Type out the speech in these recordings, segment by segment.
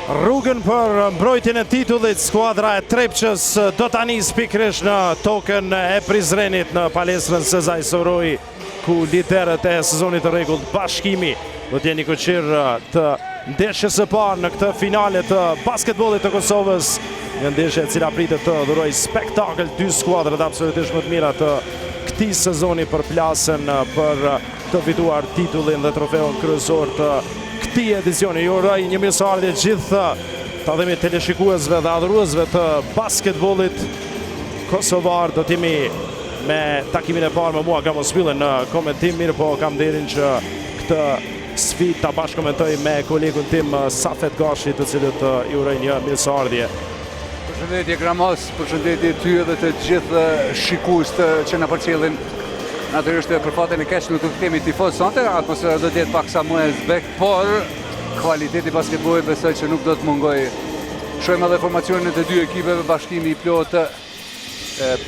Rrugën për mbrojtjen e titullit, skuadra e Trepçës do ta nisë pikërisht në tokën e Prizrenit në palestrën Sezai Soroi, ku liderët e sezonit të rregullt Bashkimi do të jenë koqir të ndeshjes së parë në këtë finale të basketbollit të Kosovës, një ndeshje e cila pritet të dhurojë spektakël, dy skuadrat absolutisht më të mira të këtij sezoni për plasën për të fituar titullin dhe trofeun kryesor të këtij edicioni. Ju uroj një mirëseardhje gjithë ta themi teleshikuesve dhe adhuruesve të basketbollit kosovar. Do t'jemi me takimin e parë me mua Gamospillën në komentim, mirë po kam nderin që këtë sfidë ta bashkomentoj me kolegun tim Safet Gashi, të cilët ju uroj një mirëseardhje. Përshëndetje Gramos, përshëndetje ty edhe të gjithë shikuestë që na përcjellin. Natyrisht për fatin e keq nuk do të kemi tifoz sonte, atmosfera do të jetë paksa më e zbek, por kvaliteti basketbollit besoj që nuk do të mungoj. Shohim edhe formacionin e dy ekipeve, Bashkimi i plotë,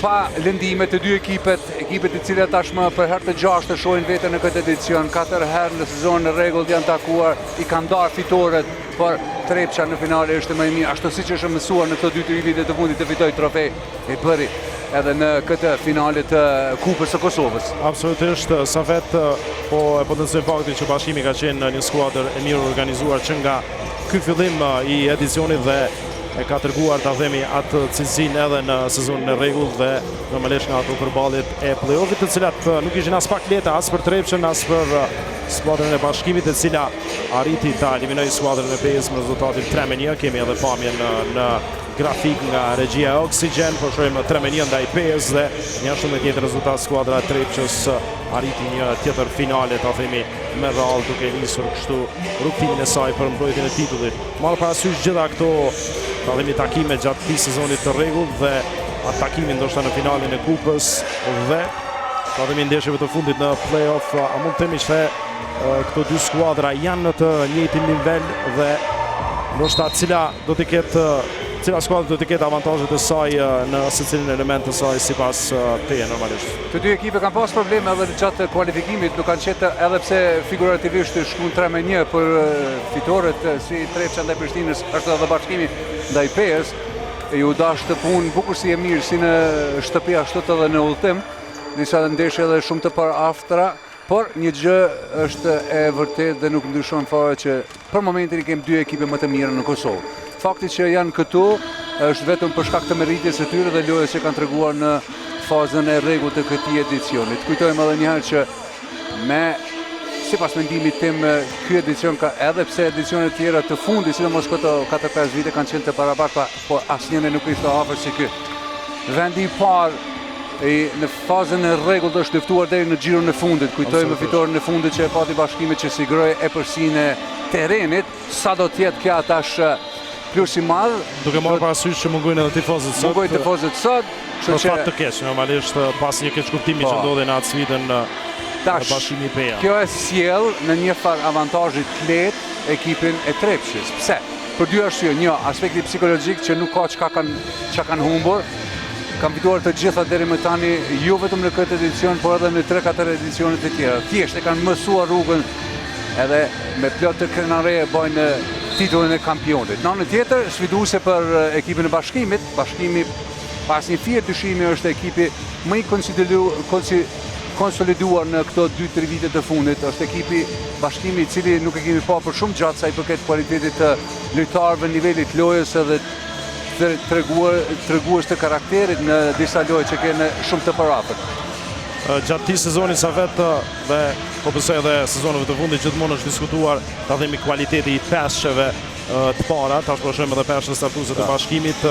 pa lëndime të dy ekipet të cilat tashmë për herë të gjashtë shohin veten në këtë edicion, 4 herë në sezonin e rregullt janë takuar, i kanë ndarë fitoret, por Trepça në finale është më e mirë, ashtu siç është mësuar në këto 2-3 vite të fundit të fitoj trofej e bëri edhe në këtë finale të Kupës së Kosovës. Absolutisht, Safet, po e potencoj faktin që Bashkimi ka qenë një skuadër e mirë organizuar që nga ky fillim i edicionit dhe e ka treguar ta themi atë cilësinë edhe në sezonin e rregullt dhe normalisht nga ato përballjet e play-offit, të cilat nuk ishin as pak lehta as për Trepçën as për skuadrën e Bashkimit, e cila arriti ta eliminojë skuadrën e Pezë me rezultatin 3-1. Kemi edhe pamjen në grafik nga regjia e Oxygen, po shohim 3-1 ndaj Pezë dhe një ashtu me tjetër rezultat skuadra e Trepçës arriti një tjetër finale, ta themi me radhë, duke nisur kështu rrugtimin e saj për mbrojtjen e titullit. Marrë parasysh gjitha këto ta themi takime gjatë këtij sezonit të rregullt dhe atë takimin ndoshta në finalen e Kupës dhe ta themi ndeshjeve të fundit në play-off, a mund të themi që këto dy skuadra janë në të njëjtin nivel dhe ndoshta cila skuadër do të ketë avantazhet e saj në secilin element të saj sipas teje normalisht. Të dy ekipe kanë pas probleme edhe gjatë kualifikimit, nuk kanë qetë edhe pse figurativisht shkuan 3-1 për fitoret si Trepça ndaj Prishtinës, ashtu edhe Bashkimi ndaj Pejës. Ju dash të punë bukur si e mirë si në shtëpi ashtu edhe në udhëtim, disa ndeshje edhe shumë të paraaftra, por një gjë është e vërtetë dhe nuk ndryshon fare që për momentin i kemi dy ekipe më të mira në Kosovë. Fakti që janë këtu është vetëm për shkak të meritjes së tyre dhe lojës që kanë treguar në fazën e rregullt të këtij edicioni. Kujtojmë edhe një herë që sipas mendimit tim ky edicion ka edhe pse edicionet tjera të fundit, sidomos këto 4-5 vite kanë qenë të barabarta, por asnjëri nuk ishte afër si ky. Vendi i parë në fazën e rregullt është luftuar deri në xhiron e fundit. Kujtojmë fitoren e fundit që e pati Bashkimi që sigroi epërsinë e terrenit, sa do të jetë kjo atash plus i madh, duke marrë parasysh që mungojnë edhe tifozët sot. Mungojnë tifozët sot, kështu që të keq normalisht pas një keqkuptimi që ndodhi në atë sfidën Bashkimi Peja. Kjo e sjell në një far avantazhi të lehtë ekipin e Trepçës. Pse? Për dy arsye. Një, aspekti psikologjik që nuk ka çka kanë humbur. Kanë fituar të gjitha deri më tani, jo vetëm në këtë edicion, por edhe në 3-4 edicionet e tjera. Thjesht e kanë mësuar rrugën edhe me plot të krenare bojnë titullin e kampionit. Në anën tjetër, sfiduese për ekipin e Bashkimit. Bashkimi pas një fije dyshimi është ekipi më i konsoliduar në këto 2-3 vite të fundit. Është ekipi Bashkimi i cili nuk e kemi pa për shumë gjatë sa i përket kualitetit të lojtarëve, nivelit lojës edhe tregues të karakterit në disa lojë që kanë shumë të paraafërt. Gjatë këtij sezoni sa vetë dhe po besoj edhe sezoneve të fundit gjithmonë është diskutuar ta themi kualiteti i peshqeve të para, tash po shohim edhe peshqen statuese të Bashkimit,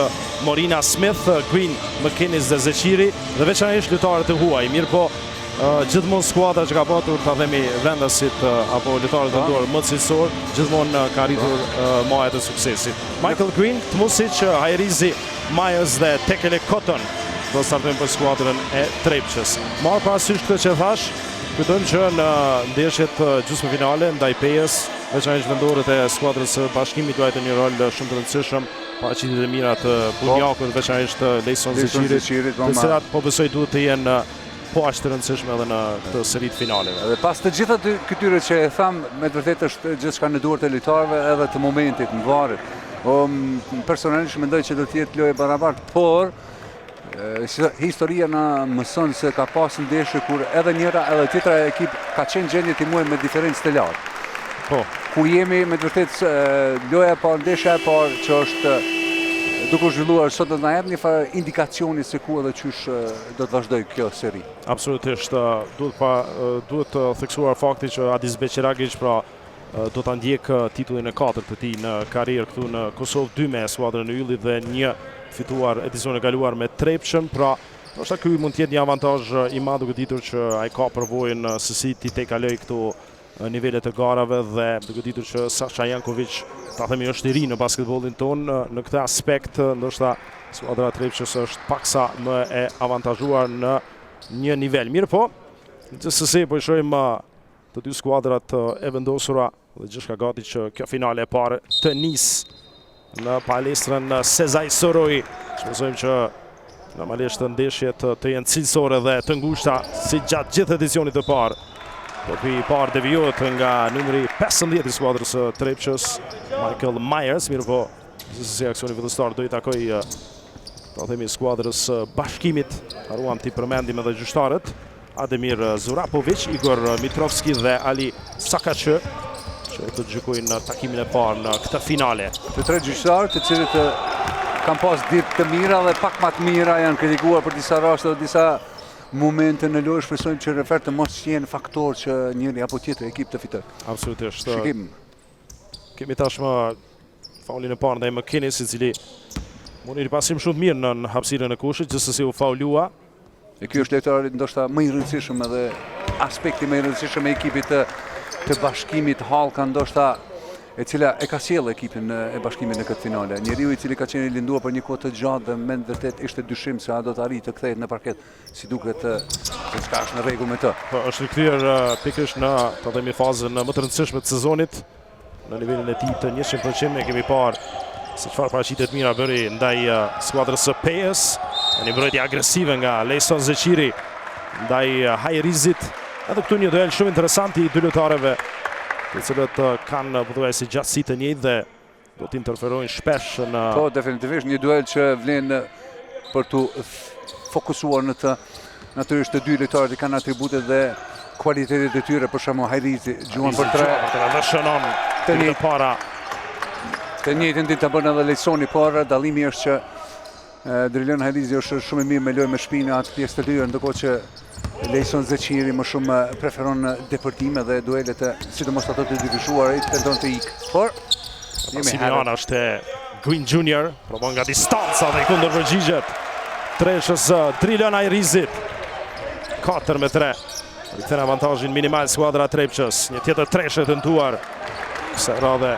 Morina Smith, Green, McKinnis dhe Zeqiri dhe veçanërisht lojtarët e huaj. Mirë po, gjithmonë skuadra që ka patur ta themi vendasit apo lojtarët e nduar më cilësor, gjithmonë ka arritur majat e suksesit. Michael Green, Tmusic, Hajrizi, Myers dhe Tekele Cotton do startojnë për skuadrën e Trepçës. Marrë parasysh këtë që thash, kujtojmë që në ndeshjet gjysmë finale ndaj Pejës, veçanërisht vendorët e skuadrës së Bashkimit luajtën një rol shumë të rëndësishëm, paraqitjet e mira të Bunjakut, veçanërisht Lejson Zeqirit, të cilat po besoj duhet të jenë po aq të rëndësishme edhe në këtë seri të finaleve. Dhe pas të gjitha këtyre që e tham, me të vërtetë është gjithçka në duart e lojtarëve edhe të momentit në varet. Personalisht mendoj që do të jetë lojë barabartë, por historia na mëson se ka pas ndeshje kur edhe njëra edhe tjetra ekip ka qenë gjendje të muaj me diferencë të lartë. Po. Kur jemi me të vërtetë loja e parë, ndeshja e parë që është duke u zhvilluar sot do të na jap një farë indikacioni se ku edhe qysh do të vazhdoj kjo seri. Absolutisht, duhet të theksuar fakti që Adis Beqiragić do ta ndjek titullin e 4 të tij në karrierë këtu në Kosovë, 2 me skuadrën e Yllit dhe 1 fituar edicionin e kaluar me Trepçën, pra ndoshta ky mund të jetë një avantazh i madh duke ditur që ai ka përvojën se si ti kaloj këtu nivelet e garave dhe duke ditur që Sasha Jankovic ta themi është i ri në basketbollin ton në këtë aspekt, ndoshta skuadra e Trepçës është paksa më e avantazhuar në një nivel. Mirë po, gjithsesi po shohim të dy skuadrat e vendosura dhe gjithçka gati që kjo finale e parë të nisë në palestrën Sezai Soroi. Shpresojmë që normalisht ndeshjet të jenë cilësore dhe të ngushta si gjatë gjithë edicionit të parë. Topi i parë devijohet nga numri 15 i skuadrës së Trepçës, Michael Myers, mirë po, si aksioni fillestar do i takoj ta themi skuadrës Bashkimit, haruam t'i përmendim edhe gjyqtarët, Ademir Zurapovic, Igor Mitrovski dhe Ali Sakaqë, që të gjykojnë në takimin e parë në këtë finale. Të tre gjyqtarë të cilët kanë pas ditë të mira dhe pak më të mira, janë kritikuar për disa raste dhe disa momente në lojë, shpresojmë që refer të mos jenë faktor që njëri apo tjetër ekip të fitojë. Absolutisht. Shikim. Kemi tashmë faulin e parë ndaj McKinnis, i cili mundi një pasim shumë mirë në hapësirën e kushit, gjithsesi u faulua. E ky është lojtari ndoshta më i rëndësishëm edhe aspekti më i rëndësishëm e ekipit të Bashkimit, Hallka ndoshta e cila e ka sjellë ekipin e Bashkimit në këtë finale. Njeriu i cili ka qenë i linduar për një kohë të gjatë dhe me vërtet ishte dyshim se a do të arrijë të kthehet në parket, si duket se çka është në rregull me të. Po është rikthyer pikërisht në të themi fazën më të rëndësishme të sezonit. Në nivelin e tij të 100% e kemi parë se çfarë paraqitet mira bëri ndaj skuadrës së PES. Një mbrojtje agresive nga Lejson Zeqiri ndaj Hajrizit. Edhe këtu një duel shumë interesant i dy lojtarëve, të cilët kanë pothuajse gjatësi të njëjtë dhe do të interferojnë shpesh në... Po, definitivisht një duel që vlen për të fokusuar në të. Natyrisht të dy lojtarët i kanë atributet dhe kualitetet e tyre, për shembull Hajrizi gjuan për 3 dhe shënon të para. Të njëjtën ditë ta bën edhe Lejsoni, por dallimi është që Drilon Hajrizi është shumë i mirë me lojë me shpinë atë pjesë të lirë, ndërkohë që Lejson Zeqiri më shumë preferon depërtime dhe duelet sidomos ato të divishuarit tenton të ikë. Por Simiona është Green Junior, provon nga distanca dhe kundër përgjigjet. Treshës Drilon Hajrizit. 4-3. Rikthyen avantazhin minimal skuadra Trepçës. Një tjetër treshë tentuar. Kësaj radhe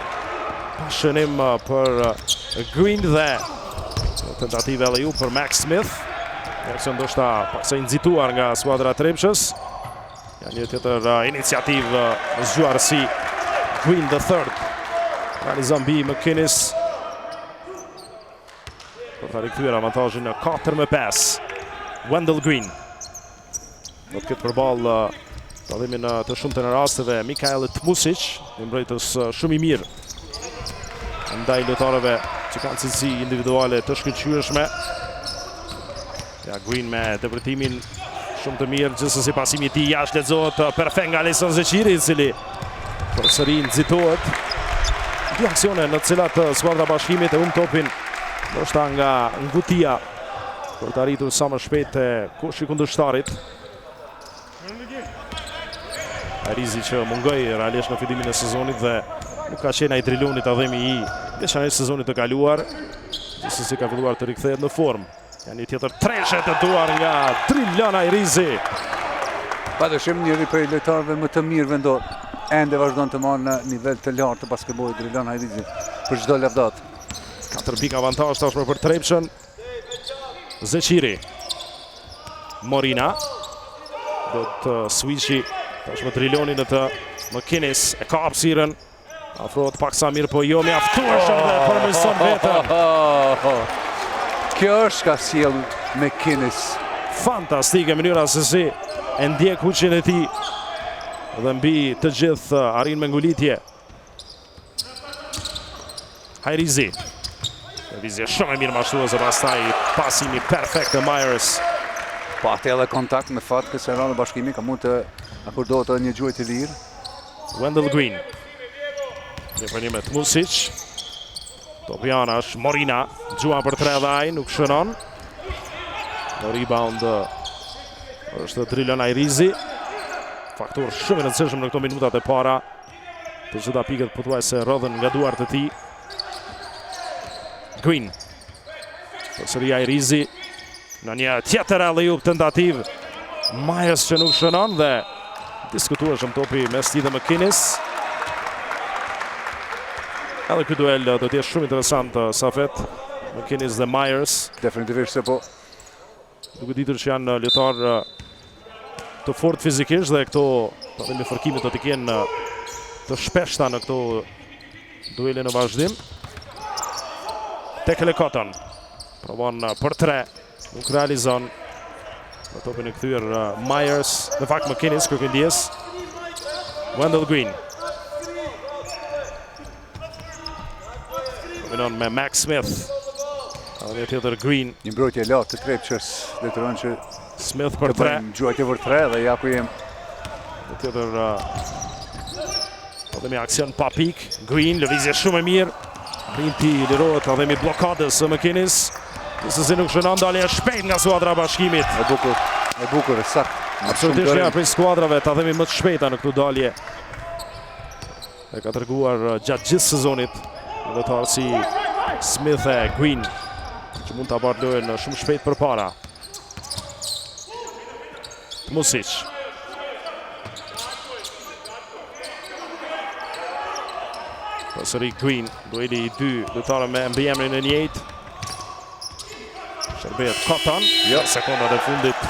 pa shënim për Green dhe tentative LU për Max Smith. Që ndoshta paksa i nxituar nga skuadra Trepçës. Ja një tjetër iniciativ zgjuar si Green the Third. Realizon mbi McInnes. Për të rikthyer avantazhin në 4-5. Wendell Green. Do të ketë përballë të themi në të shumtën e rasteve Mikael Tmusic, një mbrojtës shumë i mirë ndaj lojtarëve që kanë cilësi individuale të shkëlqyeshme. Ja, Green me depërtimin shumë të mirë, gjithsesi pasimi i tij jashtë lexohet perfekt nga Lejson Zeqiri, i cili përsëri nxitohet. Dy aksione në të cilat skuadra Bashkimit e topin ndoshta nga ngutia për të arritur sa më shpejt kushi kundërshtarit. Hajrizi që mungoi realisht në fillimin e sezonit dhe nuk ka qenë ai Driloni ta dhemi i veçanërisht sezonit të kaluar, gjithsesi ka filluar të rikthehet në formë. Ja një tjetër treshë tentuar nga Drilon Hajrizi. Padyshim njëri prej lojtarëve më të mirë vendor. Ende vazhdon të marrë në nivel të lartë të basketbollit Drilon Hajrizi për çdo lëvdat. 4 pik avantazh tashmë për Trepçën. Zeqiri. Morina. Do të switchi tashmë Driloni në të McInnes. E ka hapësirën. Afrohet paksa mirë, po jo mjaftueshëm dhe përmirëson veten. Kjo është ka sjell McInnes. Fantastike mënyra se si e ndjek huqin e tij dhe mbi të gjithë arrin me ngulitje. Hajrizi. Vizje shumë e mirë mashtruese, pastaj pasimi perfekt të Myers. Pati edhe kontakt me fat kësaj radhe Bashkimi ka mund të akordohet edhe një gjuhë të lirë. Wendell Green. Një përnjë me Tmusic. Topiana është Morina, gjua për 3 dhe ai, nuk shënon. Në rebound është Drilon Hajrizi. Faktor shumë i rëndësishëm në këto minutat e para. Të gjitha pikët pothuajse rrodhen nga duart e tij. Green. Përsëri Hajrizi në një tjetër alley-oop tentativ. Myers që nuk shënon dhe diskutueshëm topi mes tij dhe McInnes. Edhe ky duel do të jetë shumë interesant, Safet. McInnes dhe Myers. Definitivisht se po. Duke ditur që janë lojtarë të fort fizikisht dhe këto me fërkimit do të kenë të shpeshta në këto duele në vazhdim. Tekle Cotton. Provon për 3. Nuk realizon. Në topin e kthyer Myers. Në fakt McInnes kërkëndjes. Wendell Green. Dominon me Max Smith. Një tjetër Green. Një mbrojtje lartë të Trepçës, detyron që Smith për 3. Gjuajtje për 3 dhe ja ku jem. Një tjetër me aksion pa pik. Green, lëvizje shumë e mirë. Rinti lirohet edhe me blokadës së McInnes. Gjithsesi nuk shënon dalje shpejt nga skuadra Bashkimit. E bukur, sakt. Absolutisht një prej skuadrave ta themi më të shpejta në këtu dalje. E ka treguar gjatë gjithë sezonit lojtarë si Smith e Green që mund ta barë lojën shumë shpejt përpara. Tmusic. Përsëri Green, dueli I dy lojtarë me emrin e njëjtë. Shërbehet Cotton, sekondat e fundit.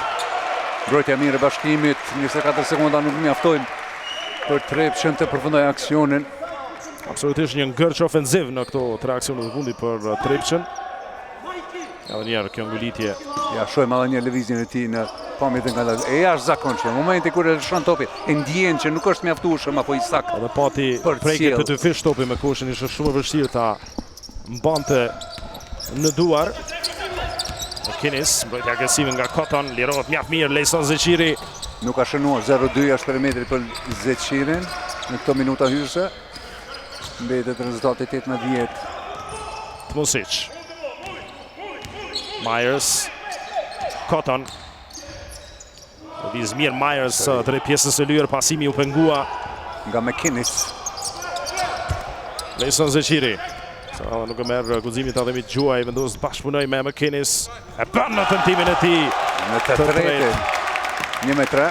Mbrojtja mirë e Bashkimit, 24 sekonda nuk mjaftojnë për Trepçën të përfundojë aksionin. Absolutisht një ngërç ofenziv në këto 3 aksione të fundit për Trepçën. Edhe njerë kjo ngulitje. Ja, shojmë edhe një lëvizjen e tij në pamjet e nga e jashtëzakonshme. Momenti kur e lëshon topi, e ndjen që nuk është mjaftueshëm apo I saktë. Edhe pati prekje të fish topi me kushin, ishte shumë e vështirë ta mbante në duar. Kinis, mbrojtja agresive nga Cotton, lirohet mjaft mirë Lejson Zeqiri. Nuk ka shënuar 0-2 është perimetri për Zeqirin në këto minuta hyrëse. Mbetet rezultati 18-10. Tmusic. Myers. Cotton. Lëviz mirë Myers drejt pjesës së lyer, pasimi u pengua nga McKinnis. Lejson Zeqiri. Nuk e merr guximin të Ademit Gjuaj, vendos bashkëpunoj me McKinnis. E bën në tentimin e tij. Në të tretin. 1-3,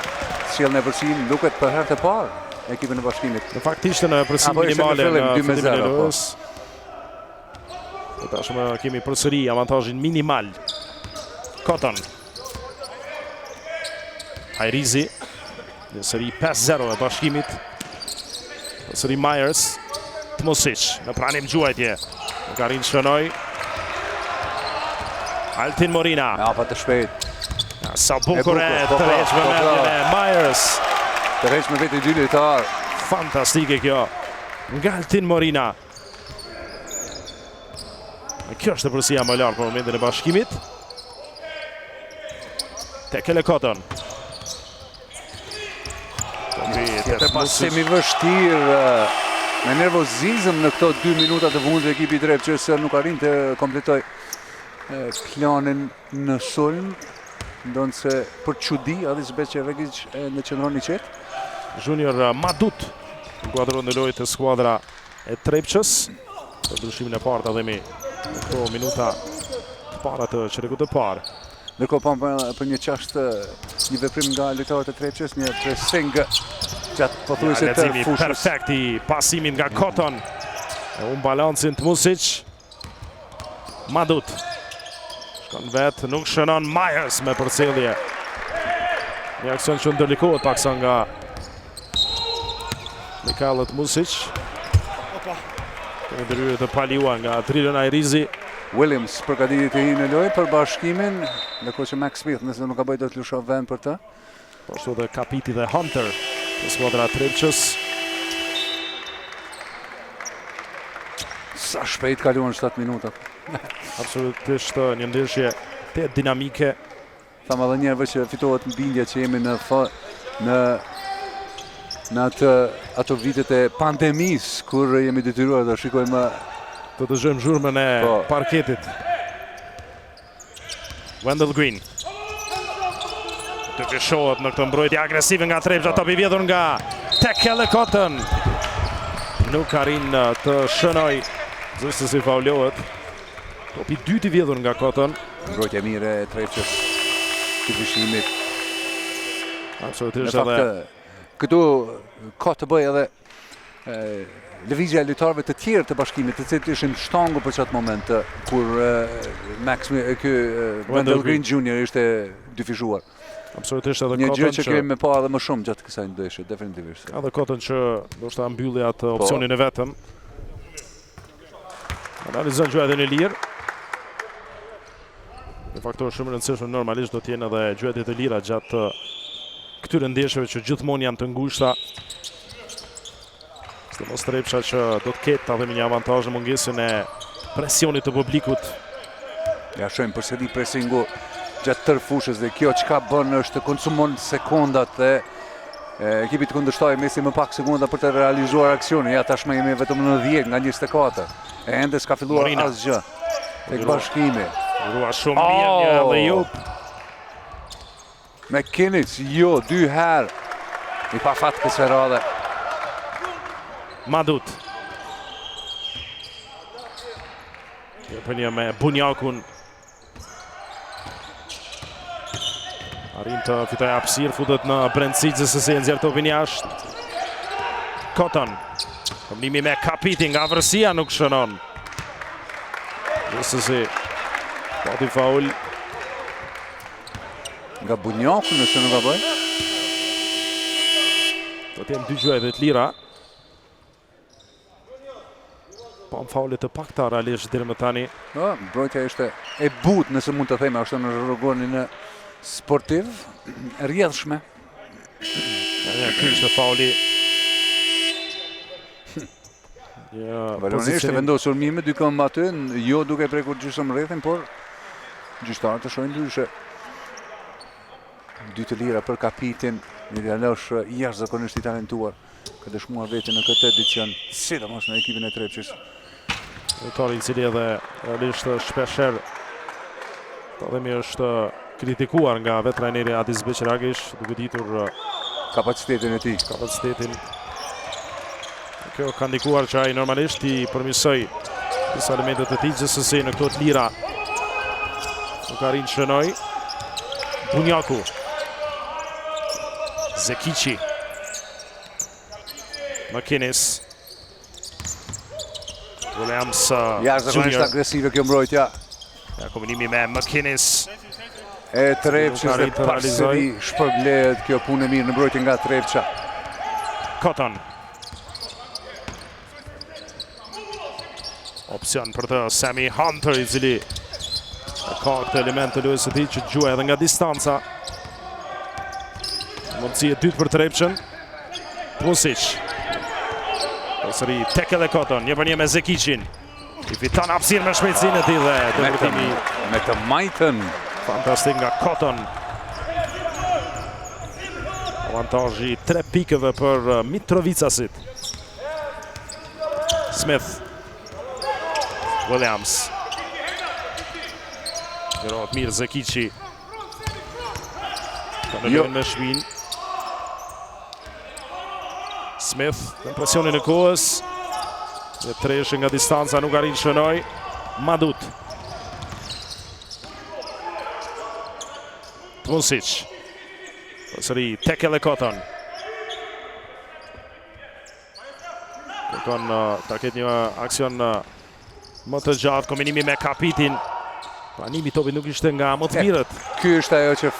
sjell në përsim, duket për herë të parë ekipin e Bashkimit. Në fakt ishte në përsim minimale në fillimin e lojës. Tashmë kemi përsëri avantazhin minimal. Cotton. Hajrizi. Në seri 5-0 e Bashkimit. Përsëri Myers. Tmusic në pranim Gjuajtje. Nuk arrin shënoj. Altin Morina. Ja, pa të shpejt. Sa bukur e tërheq me mendjen e Myers. Tërheq me vetë 2 lojtar. Fantastike kjo. Nga Altin Morina. Kjo është përsia më lartë për momentin e Bashkimit. Tekele Cotton. Tjetër pasimi vështirë. Me nervozizëm në këto 2 minuta të fundit ekipi Trepçës nuk arrin të kompletoj planin në sulm. Ndonë se për çudi Adis Beqeregic në qendron I qetë. Junior Madut në kuadron në lojë të skuadra e Trepçës. Për ndryshimin e parë Ademi në këto minuta të para të çerkut të parë. Ndërkohë pam për një çast një veprim nga lojtarët e Trepçës, një pressing gjatë pothuajse të fushës. Perfekt I pasimit nga Cotton. Unë balancin Tmusic. Madut. Shkon vetë, nuk shënon Myers me përcjellje. Një aksion që ndërlikohet paksa nga Mikhail Tmusic. Kemi ndryrë të paliua nga Trilon Ajrizi. Williams përgatitet të hinë në lojë për Bashkimin, ndërkohë që Max Smith nëse nuk ka bëjë do të lëshon vend për të. Po ashtu dhe Kapiti dhe Hunter të skuadra Trepçës. Sa shpejt kaluan 7 minuta. Absolutisht një ndeshje të dinamike. Thamë edhe njerëve që fitohet bindja që jemi në ato vitet e pandemis kur jemi detyruar të shikojmë të dëgjojmë zhurmën e parketit. Wendell Green. Të fshohet në këtë mbrojtje agresive nga Trepça, topi vjedhur nga Tekele Cotton. Nuk arrin të shënoj, zështë si faulohet. Topi dyti vjedhur nga Cotton. Mbrojtje mire e Trepçës të fshimit. Absolutisht edhe. Në fakt, këtu ka të bëj edhe lëvizja e lojtarëve të tjerë të Bashkimit, të cilët ishin shtangu për çat moment kur Wendell Green Jr. ishte dyfishuar. Absolutisht edhe një Cotton gjë që kemi me pa edhe më shumë gjatë kësaj ndeshje, definitivisht. Edhe Cotton që ndoshta mbylli atë opsionin e vetëm. Analizon gjuajtjen e lirë. Në faktor shumë rëndësishëm normalisht do të jenë edhe gjuajtjet e lira gjatë këtyre ndeshjeve që gjithmonë janë të ngushta. Mos Trepça që do të ketë edhe një avantazh në mungesën e presionit të publikut. Ja shojmë përsëri pressingu gjatë tërë fushës dhe kjo çka bën është të konsumon sekondat e ekipit kundërshtar mesi më pak sekonda për të realizuar aksionin. Ja tashmë jemi vetëm në 10 nga 24. E ende s'ka filluar asgjë. Tek Bashkimi. Rua shumë mirë një layup. McKinnis, jo, 2 herë. I pa fat kësaj radhe. Madut. Për një me Bunjakun. Arrin të fitoj hapësirë, futet në brendësi se e nxjerr topin jashtë. Cotton. Kombinimi me Kapitin nga vërsia nuk shënon. Gjithsesi, pati faul. Nga Bunjaku nëse nuk gaboj. Do të jenë dy gjuheve të lira. Pa më faulet të pakta realisht deri më tani. Mbrojtja ishte e butë nëse mund të themi ashtu në rrogonin e sportiv, rrjedhshme. Ky është fauli. Valoni ishte vendosur mirë me dy këmbë aty, jo duke prekur gjysmë rrethin, por gjyqtarët të shohin ndryshe. Dy të lira për Kapitin, një djalosh jashtëzakonisht i talentuar, ka dëshmuar veten në këtë edicion, sidomos në ekipin e Trepçës. Autori i cili edhe realisht shpeshherë po themi është kritikuar nga vetë trajneri Adis Beqiragish, duke ditur kapacitetin e tij. Kjo ka ndikuar që ai normalisht i përmirësoj disa elementet e tij, gjithsesi në këto të lira nuk arrin të shënoj. Bunjaku. Zekici. McInnes. Williams Jashtëzakonisht agresive kjo mbrojtja. Kombinimi me McInnes. E Trepçës dhe parsëri shpërblehet kjo punë e mirë në mbrojtje nga Trepça. Cotton. Opcion për të Sammy Hunter, i cili ka këtë element të lojës së tij që gjuaj edhe nga distanca. Mundësi e dytë për Trepçën. Pusic. Përsëri tek edhe Cotton, një për një me Zekicin. I fiton hapësirë me shpejtësinë e tij dhe dëvërtimi me të majtën. Fantastik nga Cotton. Avantazhi 3 pikëve për Mitrovicasit. Smith. Williams. Gjërohet mirë Zekici. Ka në lojën me shpinë. Smith në presionin e kohës. Dhe treshë nga distanca nuk arrin shënoj. Madut. Pusic. Përsëri tek edhe Cotton. Kërkon ta ketë një aksion më të gjatë, kombinimi me Kapitin. Pranimi i topit nuk ishte nga më të mirët. Ky është ajo që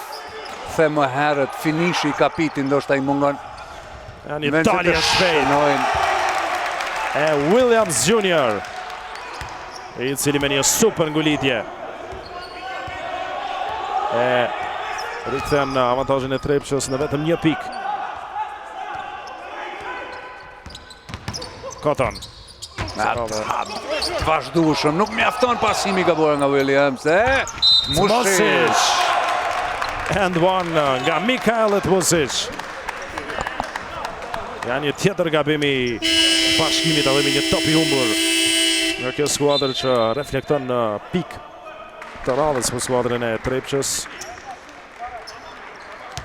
them më herët, finishi i Kapitin ndoshta i mungon. Një dalje shpejt e Williams Jr. I cili me një super ngulitje e rikthen avantazhin e Trepçës në vetëm një pikë. Cotton. Vazhdueshëm, nuk mjafton pasimi gabuar nga Williams. Music. And one nga Mikael Music. Ja një tjetër gabimi bashkimit edhe me një top i humbur nga kjo skuadër që reflekton në pikë të radhës për skuadrën e Trepçës.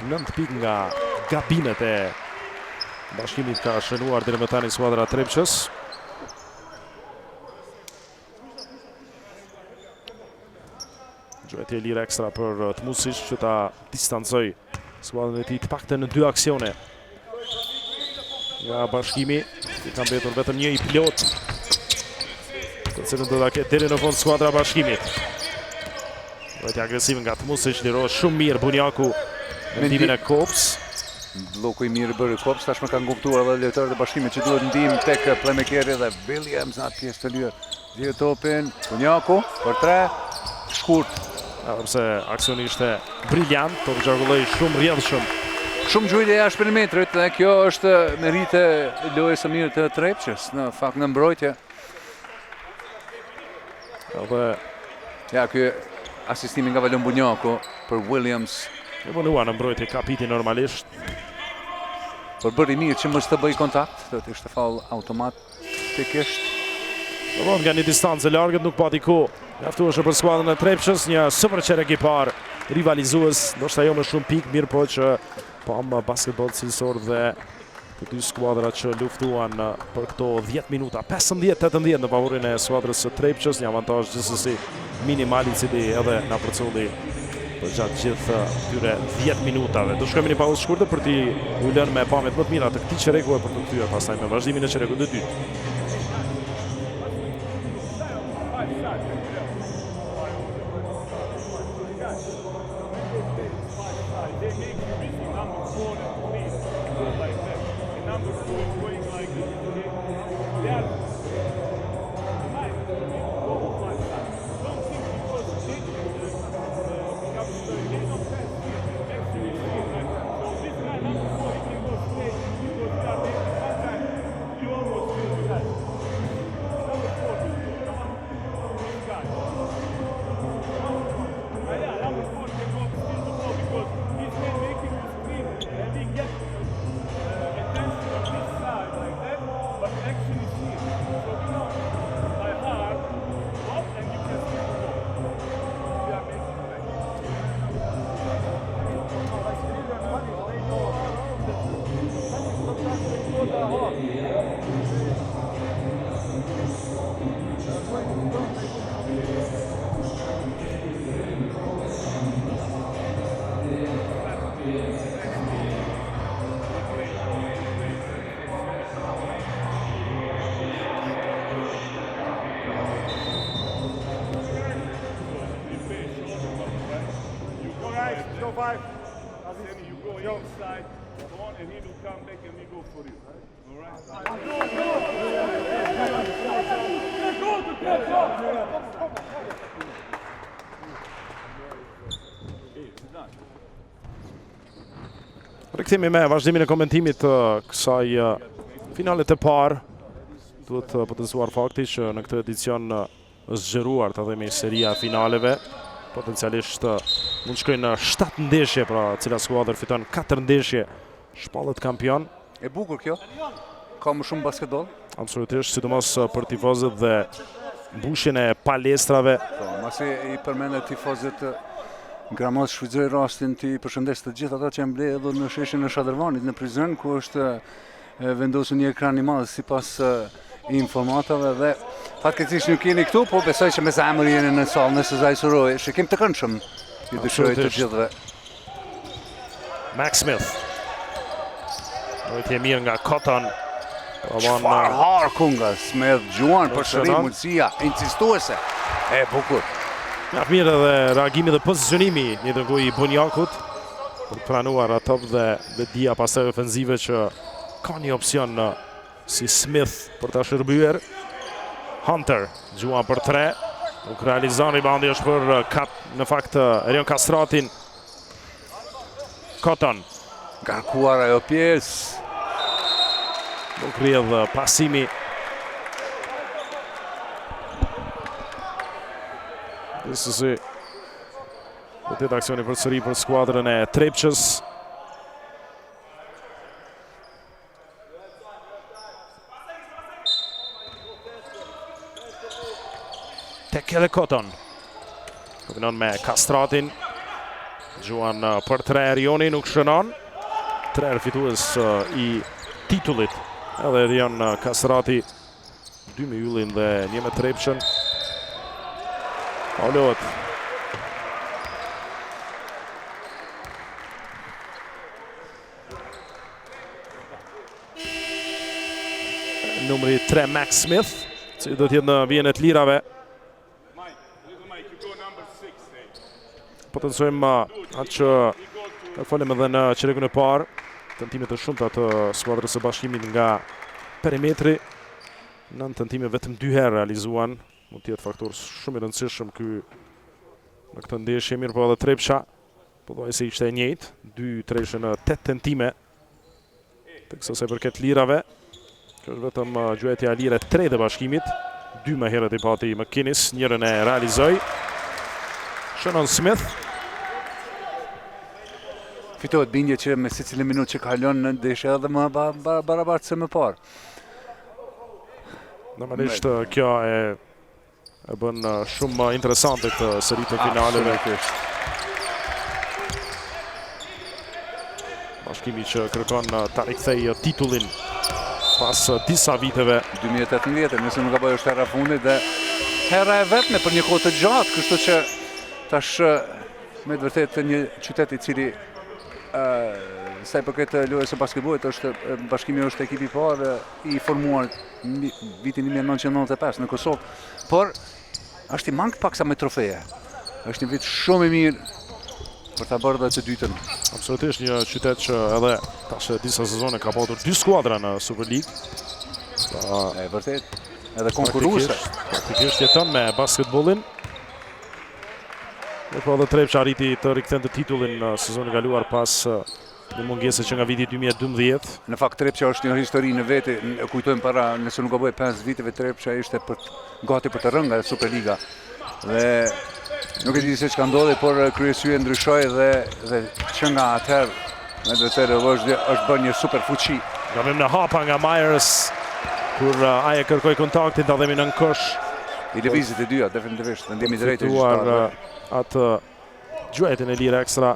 9 pikë nga gabimet e bashkimit ka shënuar deri më tani skuadra e Trepçës. Gjuhetje lirë ekstra për Tmusic që ta distancoj skuadrën e tij të paktën në 2 aksione. Nga bashkimi, i ka mbetur vetëm një i pilot. Të cilën do ta ketë deri në fund skuadra e bashkimit. Gjuhetje agresive nga Tmusic, lirohet shumë mirë Bunjaku në ndimin e Kops. Bloku i mirë bërë Kops, tashmë kanë kuptuar edhe lojtarët e bashkimit që duhet ndihmë tek playmakeri dhe Williams në atë pjesë të lirë. Dhjetë topin, Bunjaku për 3, shkurt. Sepse aksioni ishte briljant, por gjarkulloi shumë rrjedhshëm. Shumë gjujtje jashtë perimetrit dhe kjo është merite lojës së mirë të Trepçës në fakt në mbrojtje. Ja, ky asistimi nga Valon Bunjaku për Williams. E vonua në mbrojtje Kapiti normalisht. Por bëri mirë që mos të bëj kontakt, do të ishte faull automatikisht. Nga një distancë e largët nuk pati kohë. Mjaftueshëm për skuadrën e Trepçës, një super qerek i parë rivalizues, ndoshta jo me shumë pikë, mirë po që pam basketbol cilësor dhe të dy skuadrat që luftuan për këto 10 minuta, 15-18 në favorin e skuadrës së Trepçës, një avantazh gjithsesi minimal i cili edhe na përcolli për gjatë gjithë këtyre 10 minutave. Do shkojmë një pauzë shkurtër për t'i u lënë me pamjet më të mira të këtij çereku për të kthyer pastaj me vazhdimin e çerekut të dytë. Rikthehemi me vazhdimin e komentimit të kësaj finalet të parë. Duhet të potencuar fakti që në këtë edicion është zgjeruar të themi seria finaleve. Potencialisht mund shkojnë në 7 ndeshje, pra cila skuadër fiton 4 ndeshje, shpallet kampion. E bukur kjo. Ka më shumë basketbol. Absolutisht, sidomos për tifozët dhe mbushjen e palestrave. Po, masi i përmendet tifozët Gramoz shfrytëzoi rastin të përshëndes të gjithë ata që mbledhur në sheshin e Shadrvanit në Prizren, ku është vendosur një ekran i madh sipas informatave dhe fatkeqësisht nuk jeni këtu, po besoj që me zemër jeni në sallë nëse Zaj Suroj. Shikim të këndshëm ju dëshiroj të gjithëve. Max Smith. Dojtje mirë nga Cotton. Çfarë harku nga Smith, Gjuan për shërim mundësia insistuese. E bukur. Nga mirë edhe reagimi dhe pozicionimi një të i Bunjakut për pranuar atop dhe dia pastaj ofenzive që ka një opcion si Smith për ta shërbyer. Hunter, Gjuan për 3. Nuk realizon, ribaundi është për në fakt Erion Kastratin. Cotton. Garkuar ajo pjesë. Nuk rrjedh pasimi. Gjithsesi, do të jetë aksioni përsëri për skuadrën e Trepçës. Tekele Cotton. Kombinon me Kastratin. Gjuan për 3, Erioni nuk shënon. 3 fitues i titullit. Edhe Erion Kastrati 2 me Yllin dhe 1 me Trepçën. Paulot. Numri 3 Max Smith, që do t'jetë në vijën e të lirave. Potencojmë atë që folëm edhe në çerekun e parë, tentime të shumta të skuadrës së Bashkimit nga perimetri. 9 tentime vetëm 2 herë realizuan. Mund të jetë faktor shumë i rëndësishëm ky në këtë ndeshje, mirë po edhe Trepça pothuajse ishte e njëjtë, 2 treshe në 8 tentime. Teksa sa i përket lirave, kjo është vetëm gjuetja e lirë e 3 të Bashkimit, 2 më herët i pati McKinnis, njërën e realizoi. Shënon Smith. Fitohet bindje që me secilin minutë që kalon në ndeshje edhe më barabartë se më parë. Normalisht kjo e bën shumë interesante këtë seri të finaleve. Bashkimi që kërkon ta rikthejë titullin pas disa viteve. 2018, nëse nuk gaboj është hera fundit dhe hera e vetme për një kohë të gjatë, kështu që tash me të vërtet një qytet I cili sa I përket lojës së basketbollit Bashkimi është ekipi I parë I formuar vitin 1995 në Kosovë, por është I mank paksa me trofeje. Është një vit shumë I mirë për ta bërë dhe të dytën. Absolutisht një qytet që edhe tash disa sezone ka patur 2 skuadra në Super League. E vërtet, edhe konkurruese. Praktikisht jeton me basketbollin. Po edhe Trepça arriti të rikthente titullin në sezonin e kaluar pas një mungese që nga viti 2012. Në fakt Trepça është një histori në vete, kujtojmë para, nëse nuk gaboj 5 viteve Trepça ishte gati për të rënë nga Superliga. Dhe nuk e di se çka ndodhi, por kryesye ndryshoi dhe që nga atëherë me të vërtetë është bërë një super fuqi. Gabim në hapa nga Myers kur ai kërkoi kontaktin, ta themi nën kosh. I lëvizit e dyja definitivisht, vendimi drejt atë gjuetin e lirë ekstra.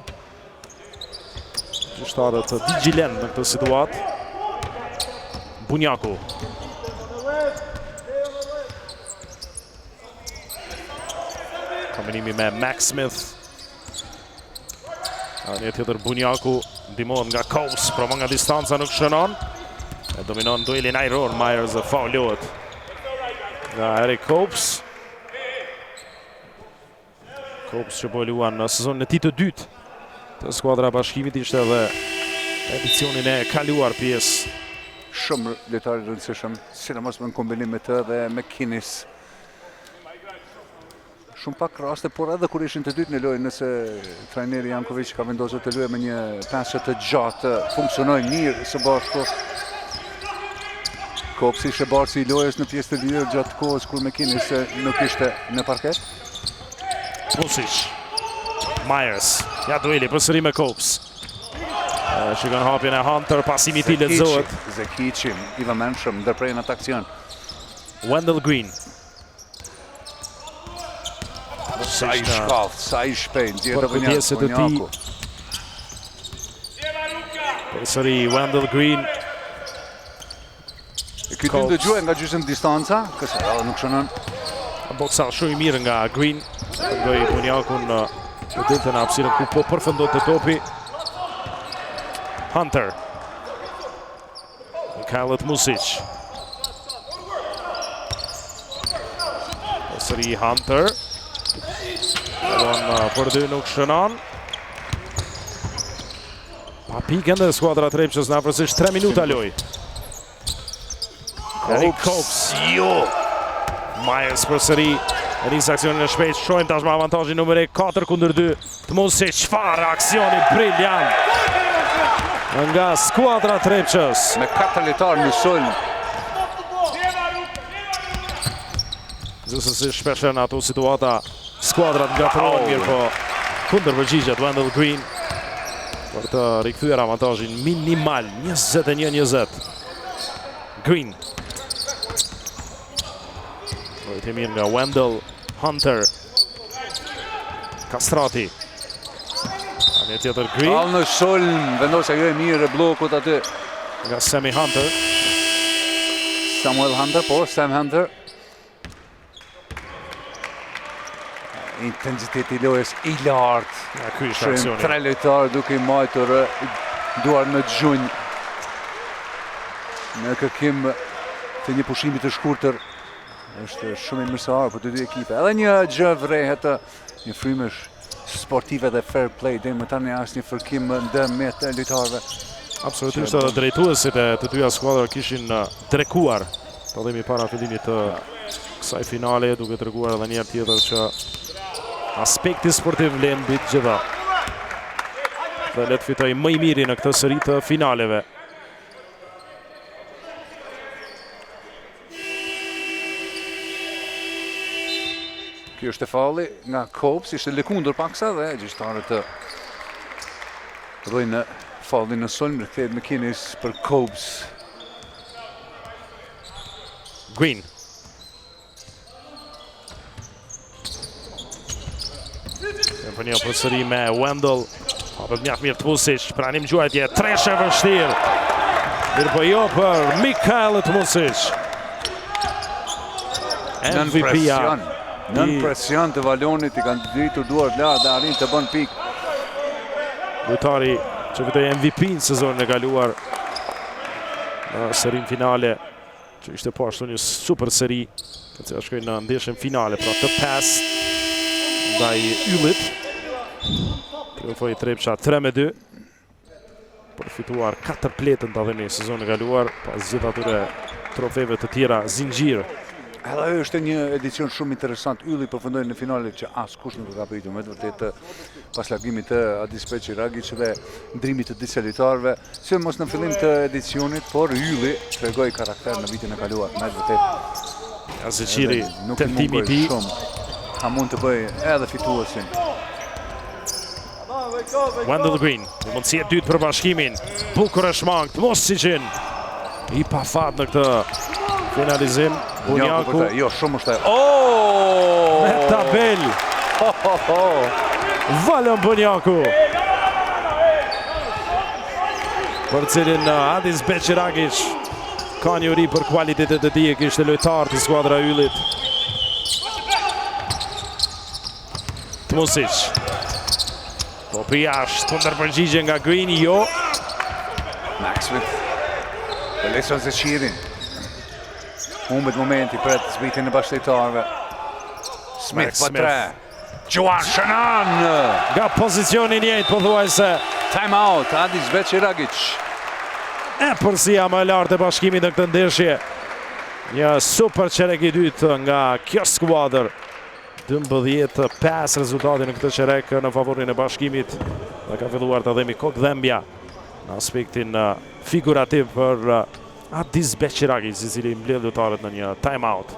Gjyqtarët vigjilent në këtë situatë. Bunjaku. Kombinimi me Max Smith. Një tjetër Bunjaku ndihmohet nga Coates, provon nga distanca nuk shënon. E dominon duelin ajror, Myers dhe faulohet nga Eric Coates. Coates që po luan në sezonin e tij të dytë të skuadra Bashkimit ishte edhe edicionin e kaluar pjesë. Shumë lojtarë rëndësishëm, sidomos në kombinim me të dhe me Kinis. Shumë pak raste, por edhe kur ishin të dytë në lojë, nëse trajneri Jankovic ka vendosur të luajë me një pesë të gjatë, funksionoi mirë së bashku. Coates ishte barsi I lojës në pjesë të lirë gjatë kohës kur McKinnis nuk ishte në parket. Pusic. Myers. Ja dueli përsëri me Coates. Shikon hapjen e Hunter, pasimi I tij lexohet. Zekici, I vëmendshëm, ndërprej në aksion. Wendell Green. Sa I shkallët, sa I shpejt, për kujdeset e tij. Përsëri Wendell Green. Ky të ndëgjuar nga gjysmë distanca, kësaj nuk shënon. Boksa shumë I mirë nga Green. Ngoi Bunjakun në ditë në hapësirën ku po përfundon të topi. Hunter. Khaled Music. Përsëri Hunter. Për dy nuk shënon. Pa pikën dhe skuadra Trepçës në afërsisht 3 minuta loj. Eric Coates. Myers përsëri. Nis aksionin e shpejt, shohim tashmë avantazhin numër 4-2 të Music. Çfarë aksioni briljant nga skuadra Trepçës. Me 4 lojtarë në sulm. Gjithsesi shpesh në ato situata skuadrat ngatrohen mirë, po kundërpërgjigjet Wendell Green për të rikthyer avantazhin minimal 21-20. Green. Të mirë nga Wendell. Hunter. Kastrati. Një tjetër Green. All në sulm, vendosja jo e mirë e bllokut aty. Nga Sammy Hunter. Samuel Hunter, po, Sam Hunter. Intensiteti I lojës I lartë. Ja, ky është aksioni. 3 lojtarë duke I majtur duar në gjunjë në kërkim të një pushimi të shkurtër. Është shumë I mirësehar për të dy ekipe. Edhe një gjë vrehet, një frymësh sportive dhe fair play, deri më tani asnjë fërkim ndërmjet lojtarëve. Absolutisht edhe drejtuesit e të dyja skuadra kishin drekuar të dhemi para fillimit të kësaj finale, duke treguar edhe një herë tjetër që aspekti sportiv vlen mbi të gjitha. Dhe le të fitoj më I miri në këtë seri të finaleve. Kjo është e falli nga Coates, ishte lëkundur paksa dhe gjyqtarët rrojnë fallin në sulm, rikthehet McKinnis për Coates. Green. Për një përsëri me Wendell. Hapet mjaft mirë Pusic, pranim gjuajtje, treshe vështirë. Mirë po jo për Mikhail Music. MVP-a Nën presion të Valonit i kanë dritur duart lart dhe arrin të bën pikë. Lojtari që fitoi MVP në sezonin e kaluar në serin finale, që ishte po ashtu një super seri, të cila shkoi në ndeshjen finale, pra të pesë ndaj Yllit. Triumfoi Trepça 3-2 për fituar 4 pletën të adhemi sezonin e kaluar, pas gjithë atyre trofeve të tjera zinxhir. Edhe ajo është një edicion shumë interesant. Ylli përfundoi në finale që askush nuk e ka pritur, me të vërtetë pas largimit të Adis Beqiragić dhe ndrimit të disa lojtarëve, sidomos në fillim të edicionit, por Ylli tregoi karakter në vitin e kaluar, me të vërtetë. Azeqiri, Nuk i tentimi i mungoj tij. shumë. Ka mund të bëj edhe fituesin. Wendell Green, në mundësi e dytë për bashkimin. Bukur e shmangt, Mosicin. I pa fat në këtë finalizim. Bunjaku Jo, shumë është. me tabel. Valon Bunjaku. Për cilin Adis Beqiragić ka një uri për kualitetet e tij, kishte lojtar të skuadra Yllit. Tmosic. Po për jashtë, kundërpërgjigje nga Green, jo. Max Smith. Leson Zeqirin. Humbet momenti për të zbritjen e bashkëlojtarëve. Smith Max pa Smith. 3. Juan Shanan. Nga pozicioni njëjtë, pothuajse. Time out, Adis Beqiragić. E përsia më e lartë e bashkimit në këtë ndeshje. Një super qerek i dytë nga kjo skuadër. 12-5 rezultati në këtë qerek në favorin e bashkimit. Dhe ka filluar të dhemi kokdhembja në aspektin figurativ për Adis Beqiragić, i cili mbledh lojtarët në një time out.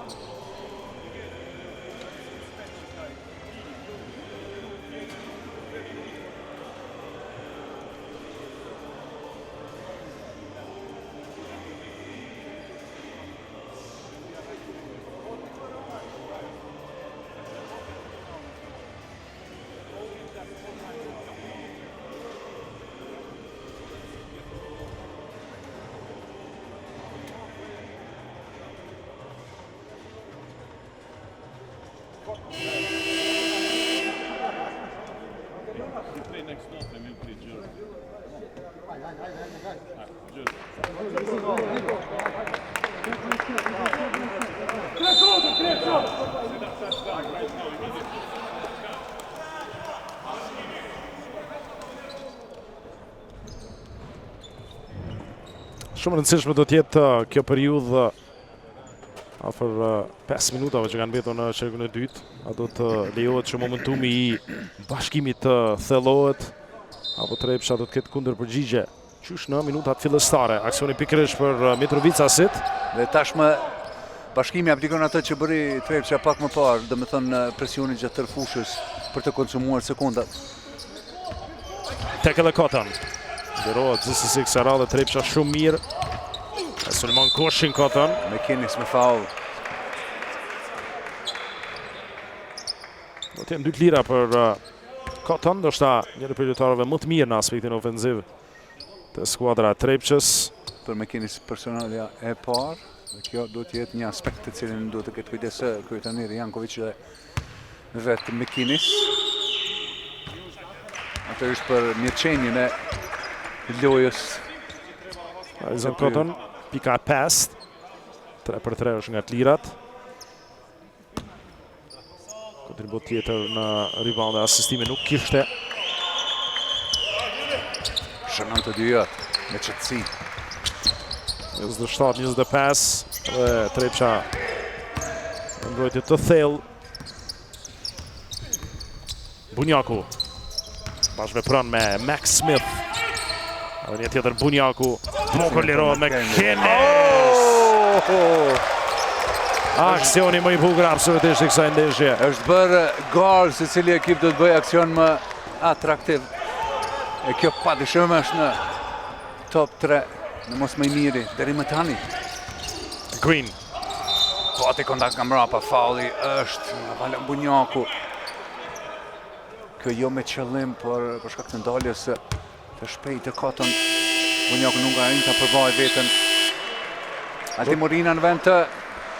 Shumë rëndësishme do tjetë kjo periudhë afër 5 minutave që kanë mbetur në çerkun e dytë. A do të lejohet që momentumi i bashkimit të thellohet, apo Trepça do të ketë kundërpërgjigje qysh në minutat fillestare. Aksioni pikërisht për Mitrovicacit. Dhe tashmë bashkimi aplikon atë që bëri Trepça pak më parë, domethënë presioni gjatë tërë fushës për të konsumuar sekondat. Tackle e Koton. Lirohet gjithsesi kësaj radhe Trepça shumë mirë. Sulejman Koshin Koton. McInnes me faul. Do të jenë 2 lira për Koton, ndoshta njëri prej lojtarëve më të mirë në aspektin ofensiv të skuadra Trepçës. Për McInnes personalja e parë, dhe kjo do të jetë një aspekt të cilin duhet të ketë kujdes kryetari Janković dhe vetë McInnes. Atë është për mirëqenjen e lojës. Arizon Koton, pika 5. 3-3 është nga të lirat. Kontribut tjetër në rebound dhe asistime nuk kishte. Shënon të dyjat me qëtësi. 27-25 dhe Trepça mbrojtje të thellë. Bunjaku bashkëvepron me Max Smith. Dhe një tjetër Bunjaku. Bukur lirohet me McInnes. Aksioni më i bukur absolutisht i kësaj ndeshje. Është bërë gol se cili ekip do të bëjë aksion më atraktiv. E kjo padyshim është në top 3 në mos më i miri deri më tani. Green. Pati kontakt nga mbrapa, faulli është nga Valon Bunjaku. Kjo jo me qëllim, por për shkak të ndaljes të shpejtë të Koton. Bunjaku nuk arrin ta përballë veten. Alti Morina në vend të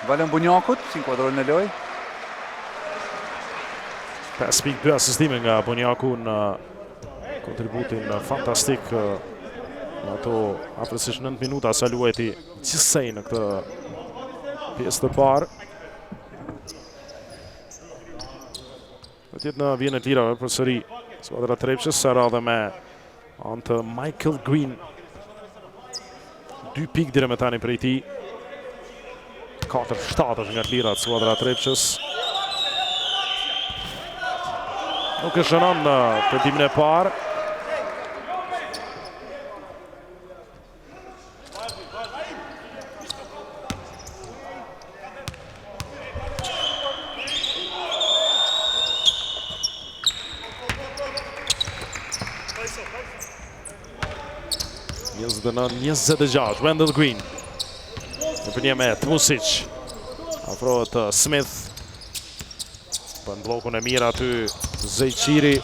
Valon Bunjakut, si inkuadron në lojë. 5.2 asistime nga Bonjaku në kontributin fantastik në ato afërsisht 9 minuta sa luajti gjithsej në këtë pjesë të parë. Do tjetë në vjen e tirave përsëri skuadra Trepçës, sa radhe me anë të Michael Green. 2 pikë dire me tani prej tij. 4-7 është nga lirat skuadra Trepçës. Nuk e shënon në tendimin e parë. Në 26, Wendell Green. Në përnje me Tmusic. Afrohet Smith. Bën blokun e mirë aty Zejqiri.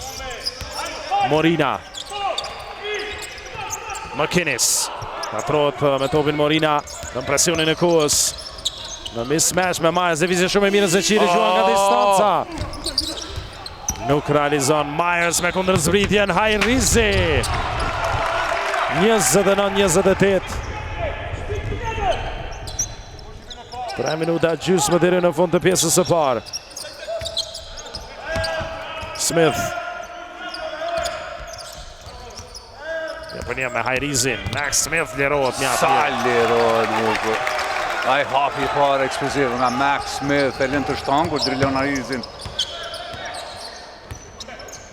Morina. McInnes. Afrohet me topin Morina. Në presionin e kohës. Në mismatch me Myers. Dhe vizje shumë e mirë Zejqiri juan nga distanca. Nuk realizon Myers me kundërzbritjen Hajrizi. 29-28. 3 minuta gjysmë deri në fund të pjesës së parë. Smith. Ja përnje me Hajrizin. Max Smith lirohet një Sa lirohet Luku. Ai hapi I parë eksploziv nga Max Smith e lën të shton kur drilon Hajrizin.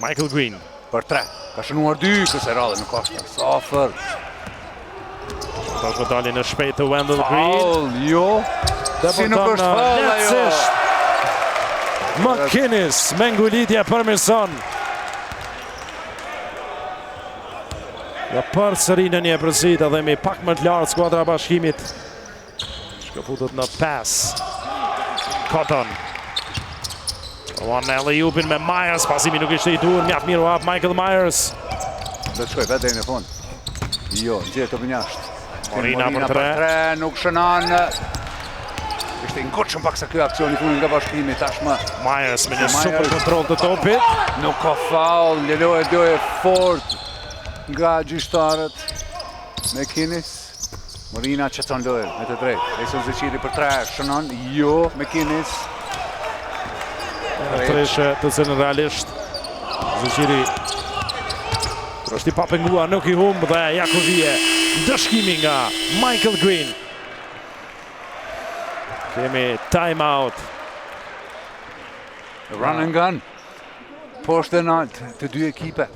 Michael Green. Për 3. Ka shënuar 2 kësaj radhe në koshtër. Sa afër. Tash më dalin në shpejt të Wendell Green. Foul, jo. Si nuk është foul ajo. McInnes me ngulitje përmirëson. Ja përsëri në një përësit edhe mi pak më të lartë skuadra Bashkimit. Shkëputët në pas. Cotton. One alley-oopin me Myers, pasimi nuk ishte I dur, mjaft mirë u hap Michael Myers. Do të shkoj vetë deri në fund. Jo, gjetë topin jashtë. Morina për 3, nuk shënon. Ishte I ngutshëm pak sa ky aksion I fundit nga Bashkimi tashmë. Myers me një super kontroll të topit. Nuk ka faul, lejohet doje fort nga gjyqtarët. McInnes. Morina çeton lojën me të drejtë. Jason Zejqiri për 3, shënon. Jo, McInnes. Treshe të cilën realisht Zejqiri është I papenguar, nuk I humb dhe Jakovije dëshkimi nga Michael Green. Kemi time out. Run and gun. Poshtë e nalt të dy ekipe.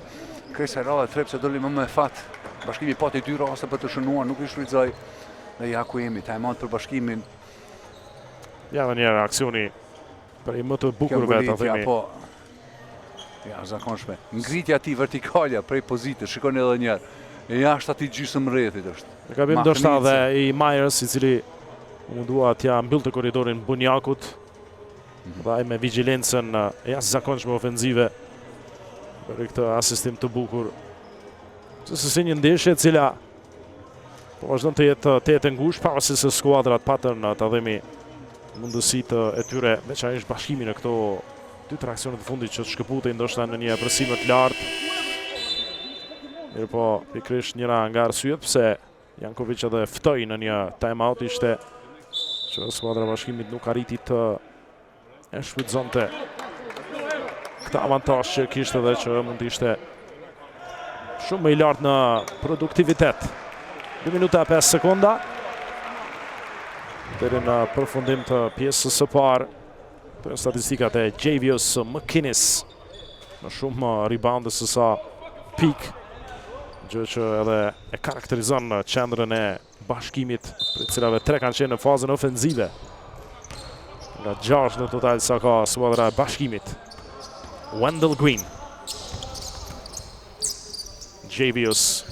Kësaj radhe Trepça doli më me fat. Bashkimi pati 2 raste për të shënuar, nuk I shfrytëzoi. Dhe ja ku jemi, time out për Bashkimin. Ja dhe njerë aksioni për I më të bukurve të themi. Ja, zakonshme. Ngritja ti vertikalja prej pozitës, shikoni edhe njerë. E jashtë ati gjysmë rrethit është. Ne ka bim ndoshta dhe I Myers, I cili mundua t'ja mbyll të korridorin Bunjakut. Dhe ai me vigjilencën e jashtëzakonshme ofenzive për këtë asistim të bukur. Se një ndeshje e cila po vazhdon të jetë ngushtë, pavarësisht se skuadrat patën ta themi mundësitë e tyre, veçanërisht Bashkimi në këto 2-3 aksionet të fundit që shkëputej ndoshta në një presim të lartë. Mirë po, pikërisht njëra nga arsyet pse Jankovic edhe ftoi në një time-out ishte që skuadra Bashkimit nuk arriti të e shfrytëzonte këtë avantazh që kishte dhe që mund të ishte shumë më I lartë në produktivitet. 2 minuta 5 sekonda. Deri në përfundim të pjesës së parë. Të statistikat e Javius McInnes në shumë rebounde se sa pik, gjë që edhe e karakterizon në qendrën e Bashkimit, për cilave 3 kanë qenë në fazën ofenzive. Nga 6 në total sa ka skuadra e Bashkimit. Wendell Green. Javius.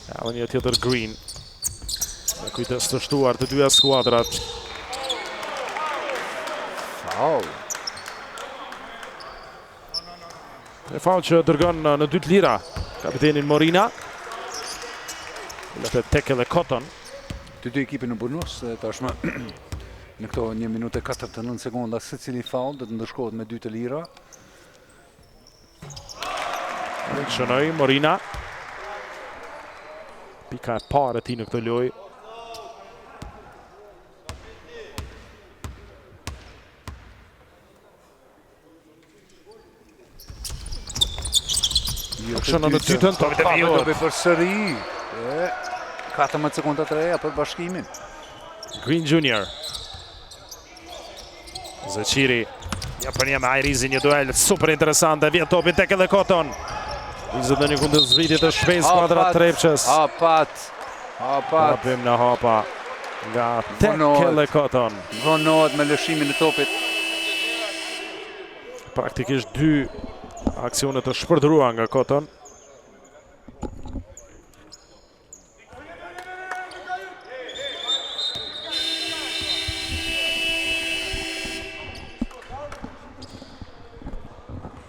Edhe një tjetër Green. Me kujdes të shtuar të dyja skuadrat. Foul. E faul që dërgon në 2 lira kapitenin Morina. Lete tek edhe Cotton. Të dy ekipe në bonus tashmë Në këto 1 minutë e 49 sekonda secili faul do të ndëshkohet me 2 të lira. Shënoj Morina. Pika e parë e tij në këtë lojë. Shënoj në dytën, topi të vijot. Topi për sëri. 14 sekonda të reja për bashkimin. Green Junior. Zeqiri. Ja për një me Ajrizi, një duel super interesante. Vjen topi tek edhe Koton. 21 kundër zbritje të shpejtë skuadra Trepçës. Hapat. Hapim në hapa nga tek edhe Koton. Vonohet me lëshimin e topit. Praktikisht 2 aksione të shpërdruar nga Koton.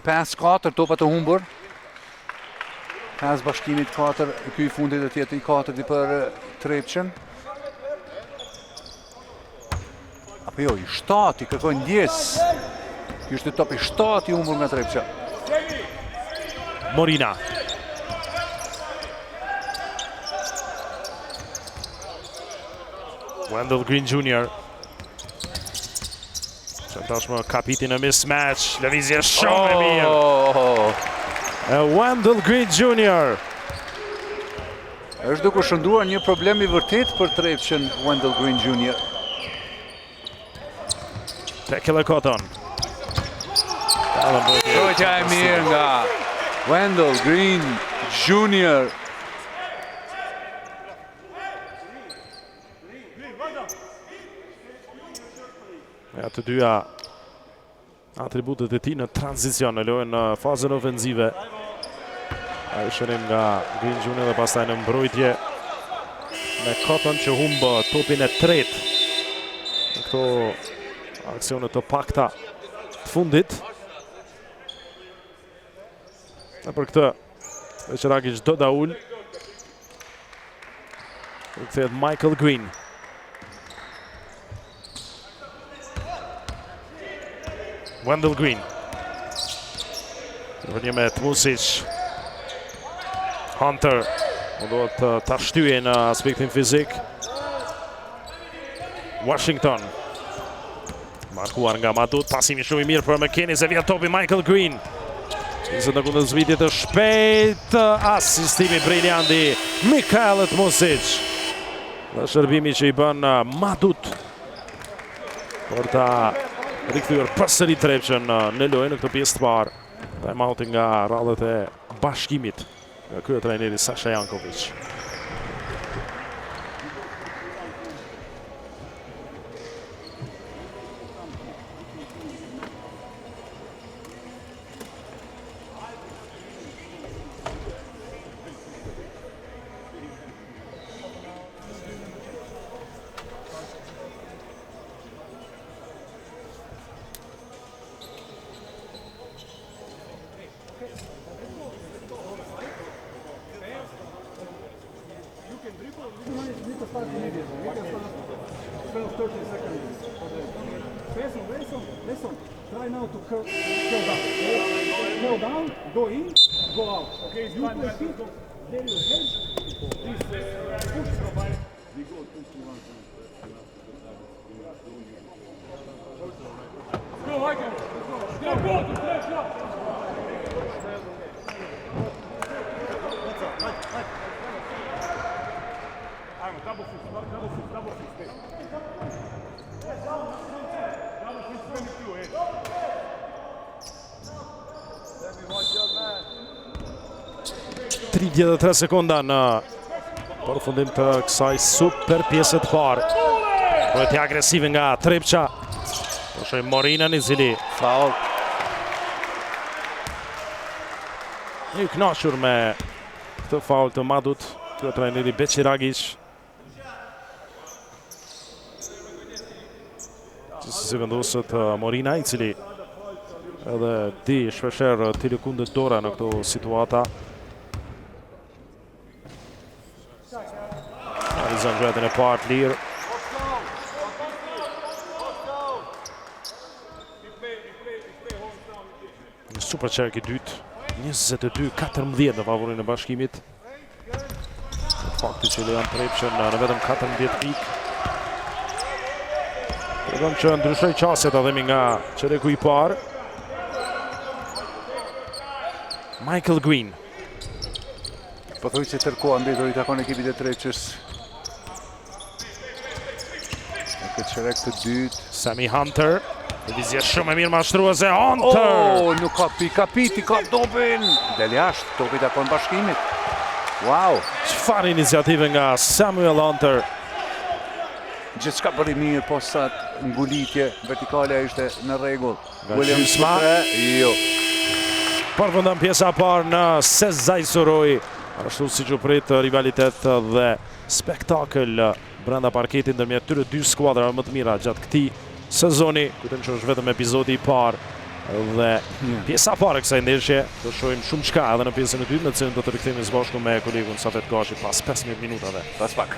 Pas 4 topa të humbur. Pas bashkimit 4, ky i fundit do të jetë i 4 për Trepçën. Apo jo, i 7 i kërkon ndjes. Ky është topi 7 i humbur nga Trepça. Morina. Wendell Green Jr. Që tashmë kapiti në mismatch, lëvizje shumë e mirë. Wendell Green Jr. Është duke shëndruar një problem i vërtet për Trepçën Wendell Green Jr. Tek edhe Koton. Shojtja e mirë nga Wendell Green Jr. Ja të dyja atributet e tij në tranzicion në lojën në fazën ofenzive. Ai shërim nga Green Junior dhe pastaj në mbrojtje me Koton që humbë topin e tretë në këto aksione të pakta të fundit. Dhe për këtë Veqeragic do da ul. Kthehet Michael Green. Wendell Green. Vënje me Tmusic. Hunter. Mundohet ta shtyje në aspektin fizik. Washington. Markuar nga Madut. Pasimi shumë i mirë për McKinney. Se vjen topi Michael Green. Nisë në kundër zbritje të shpejt. Asistimi briljanti Mikael Tmusic. Dhe shërbimi që i bën Madut për ta rikthyer përsëri Trepçën në lojë në këtë pjesë të parë. Timeouti nga radhët e bashkimit nga kryetrajneri Sasha Jankovic. Listen, try now to curl down. Curl down, go in, go out. Okay, you play feet, then your head. This push provide. We go 2 to 1. Go, Michael. Let's go. I'm double fist. 33 sekonda në përfundim të kësaj super pjesë të parë. Projekti agresive nga Trepça. Po shohim Morinën i cili Faul. i kënaqur me këtë faul të Madut, kryetrajneri Veqeragic. Si vendoset Morina i cili edhe di shpeshherë të lëkundet dora në këto situata. Realizon gjuetën e parë lirë. Super çerk i dytë. 22-14 në favorin e Bashkimit. Fakti që Leon Trepçën në vetëm 14 pikë. Tregon që ndryshoi qasjet adhemi nga çereku i parë. Michael Green. Po thuj që tërkoha mbetur i takon ekipit e Trepçës. Në këtë çerek të dytë. Sammy Hunter. Lëvizje shumë e mirë mashtruese Hunter. Oh, nuk ka kapiti, ka topin. Del jashtë, topi takon Bashkimit. Wow, Çfarë iniciative nga Samuel Hunter. gjithçka bëri mirë, po sa ngulitje vertikale ishte në rregull. Nga William gjysma. Jo. Përfundon pjesa e parë në Sezai Suroi. Ashtu siç u prit rivalitet dhe spektakël brenda parketit ndërmjet këtyre dy skuadrave më të mira gjatë këtij sezoni. Kujtojmë që është vetëm epizodi i parë dhe pjesa e parë e kësaj ndeshje. Do shohim shumë çka edhe në pjesën e dytë, në cilën do të rikthehemi së bashku me kolegun Safet Gashi pas 15 minutave. Pas pak.